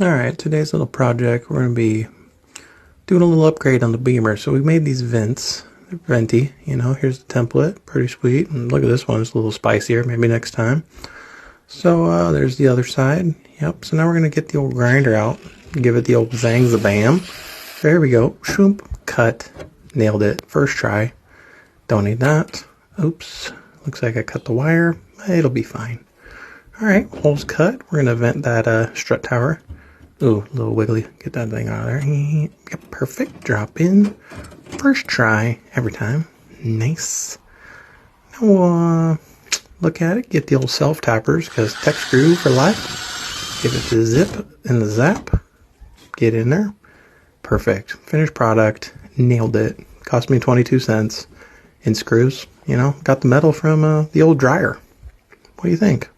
Alright, today's little project, we're going to be doing a little upgrade on the Beamer. So we made these vents. They're venti, here's the template. Pretty sweet. And look at this one, it's a little spicier, maybe next time. So there's the other side. Yep, so now we're going to get the old grinder out. Give it the old zang-za-bam. There we go. Shoop. Cut. Nailed it. First try. Don't need that. Oops. Looks like I cut the wire. It'll be fine. Alright, holes cut. We're going to vent that strut tower. Ooh, a little wiggly. Get that thing out of there. Yep, perfect. Drop in. First try. Every time. Nice. Now, look at it. Get the old self-tappers, because tech screw for life. Give it the zip and the zap. Get in there. Perfect. Finished product. Nailed it. Cost me 22 cents in screws. Got the metal from the old dryer. What do you think?